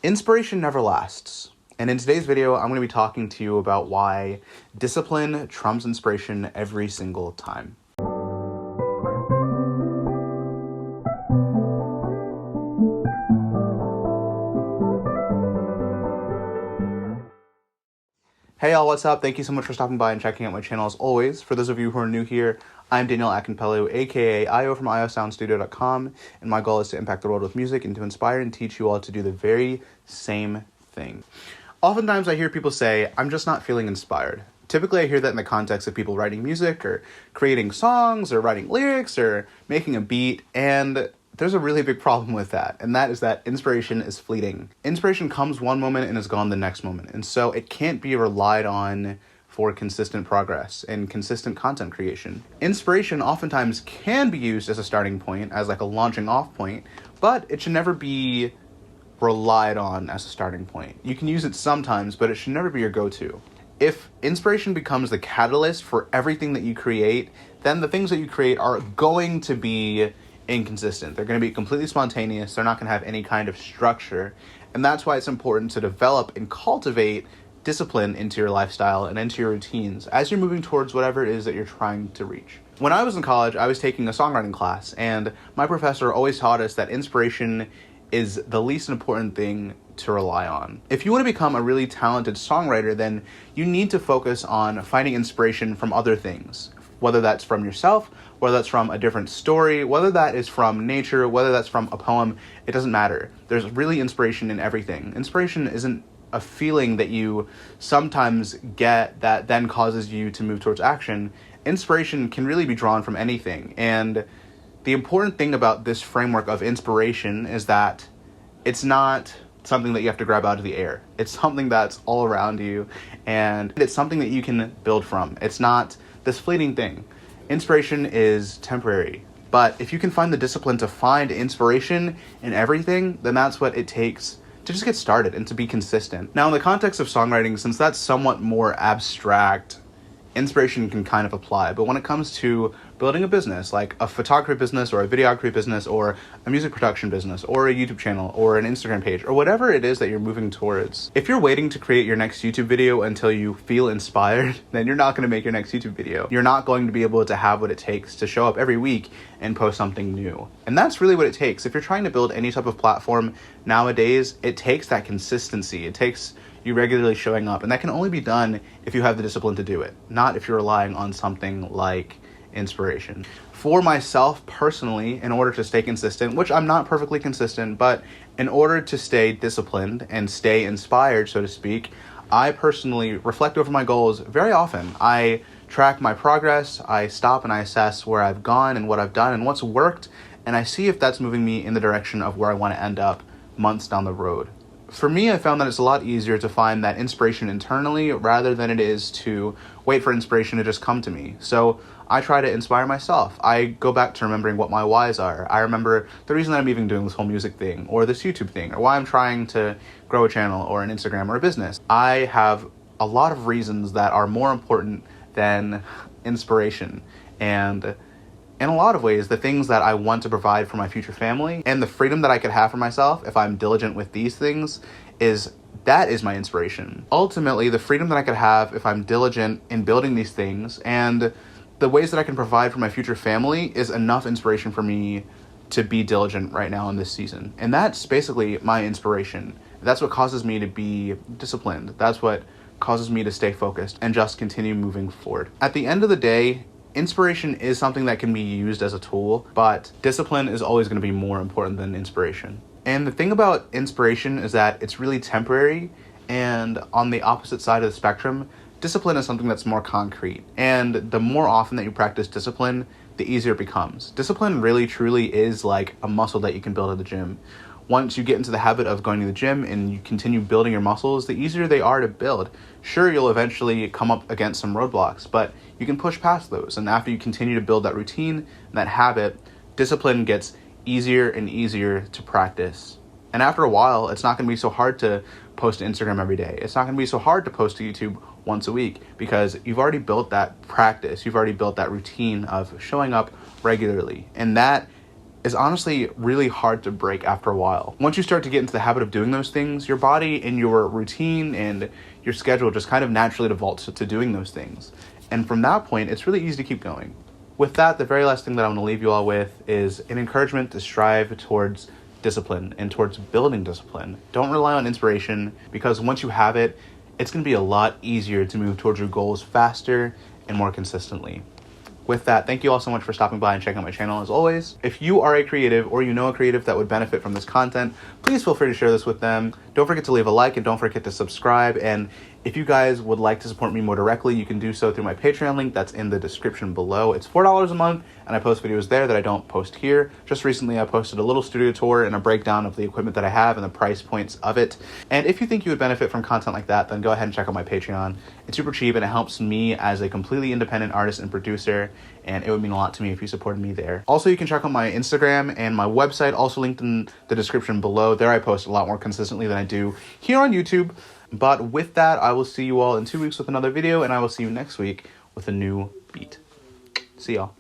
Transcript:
Inspiration never lasts. And in today's video, I'm going to be talking to you about why discipline trumps inspiration every single time. Hey y'all, what's up? Thank you so much for stopping by and checking out my channel as always. For those of you who are new here, I'm Daniel Akinpelu, aka Io from iosoundstudio.com, and my goal is to impact the world with music and to inspire and teach you all to do the very same thing. Oftentimes I hear people say, I'm just not feeling inspired. Typically I hear that in the context of people writing music or creating songs or writing lyrics or making a beat, and there's a really big problem with that, and that is that inspiration is fleeting. Inspiration comes one moment and is gone the next moment, and so it can't be relied on for consistent progress and consistent content creation. Inspiration oftentimes can be used as a starting point, as like a launching off point, but it should never be relied on as a starting point. You can use it sometimes, but it should never be your go-to. If inspiration becomes the catalyst for everything that you create, then the things that you create are going to be inconsistent. They're going to be completely spontaneous. They're not going to have any kind of structure. And that's why it's important to develop and cultivate discipline into your lifestyle and into your routines as you're moving towards whatever it is that you're trying to reach. When I was in college, I was taking a songwriting class, and my professor always taught us that inspiration is the least important thing to rely on. If you want to become a really talented songwriter, then you need to focus on finding inspiration from other things, whether that's from yourself, whether that's from a different story, whether that is from nature, whether that's from a poem, it doesn't matter. There's really inspiration in everything. Inspiration isn't a feeling that you sometimes get that then causes you to move towards action. Inspiration can really be drawn from anything, and the important thing about this framework of inspiration is that it's not something that you have to grab out of the air. It's something that's all around you, and it's something that you can build from. It's not this fleeting thing. Inspiration is temporary, but if you can find the discipline to find inspiration in everything, then that's what it takes to just get started and to be consistent. Now, in the context of songwriting, since that's somewhat more abstract, inspiration can kind of apply, but when it comes to building a business, like a photography business or a videography business or a music production business or a YouTube channel or an Instagram page or whatever it is that you're moving towards, if you're waiting to create your next YouTube video until you feel inspired, then you're not going to make your next YouTube video. You're not going to be able to have what it takes to show up every week and post something new. And that's really what it takes. If you're trying to build any type of platform nowadays, it takes that consistency. It takes you regularly showing up, and that can only be done if you have the discipline to do it, not if you're relying on something like inspiration. For myself personally, in order to stay consistent, which I'm not perfectly consistent, but in order to stay disciplined and stay inspired, so to speak, I personally reflect over my goals very often. I track my progress, I stop and I assess where I've gone and what I've done and what's worked, and I see if that's moving me in the direction of where I want to end up months down the road. For me, I found that it's a lot easier to find that inspiration internally rather than it is to wait for inspiration to just come to me. So I try to inspire myself. I go back to remembering what my whys are. I remember the reason that I'm even doing this whole music thing or this YouTube thing or why I'm trying to grow a channel or an Instagram or a business. I have a lot of reasons that are more important than inspiration. And in a lot of ways, the things that I want to provide for my future family and the freedom that I could have for myself if I'm diligent with these things is my inspiration. Ultimately, the freedom that I could have if I'm diligent in building these things and the ways that I can provide for my future family is enough inspiration for me to be diligent right now in this season. And that's basically my inspiration. That's what causes me to be disciplined. That's what causes me to stay focused and just continue moving forward. At the end of the day, inspiration is something that can be used as a tool, but discipline is always going to be more important than inspiration. And the thing about inspiration is that it's really temporary, and on the opposite side of the spectrum, discipline is something that's more concrete. And the more often that you practice discipline, the easier it becomes. Discipline really truly is like a muscle that you can build at the gym. Once you get into the habit of going to the gym and you continue building your muscles, the easier they are to build. Sure, you'll eventually come up against some roadblocks, but you can push past those. And after you continue to build that routine and that habit, discipline gets easier and easier to practice. And after a while, it's not going to be so hard to post to Instagram every day. It's not going to be so hard to post to YouTube once a week because you've already built that practice. You've already built that routine of showing up regularly. And that is honestly really hard to break after a while. Once you start to get into the habit of doing those things, your body and your routine and your schedule just kind of naturally defaults to doing those things. And from that point, it's really easy to keep going. With that, the very last thing that I want to leave you all with is an encouragement to strive towards discipline and towards building discipline. Don't rely on inspiration, because once you have it, it's going to be a lot easier to move towards your goals faster and more consistently. With that, thank you all so much for stopping by and checking out my channel as always. If you are a creative or you know a creative that would benefit from this content, please feel free to share this with them. Don't forget to leave a like and don't forget to subscribe. And if you guys would like to support me more directly, you can do so through my Patreon link that's in the description below. It's $4 a month, and I post videos there that I don't post here. Just recently, I posted a little studio tour and a breakdown of the equipment that I have and the price points of it. And if you think you would benefit from content like that, then go ahead and check out my Patreon. It's super cheap and it helps me as a completely independent artist and producer, and it would mean a lot to me if you supported me there. Also, you can check out my Instagram and my website, also linked in the description below. There I post a lot more consistently than I do here on YouTube. But with that, I will see you all in 2 weeks with another video, and I will see you next week with a new beat. See y'all.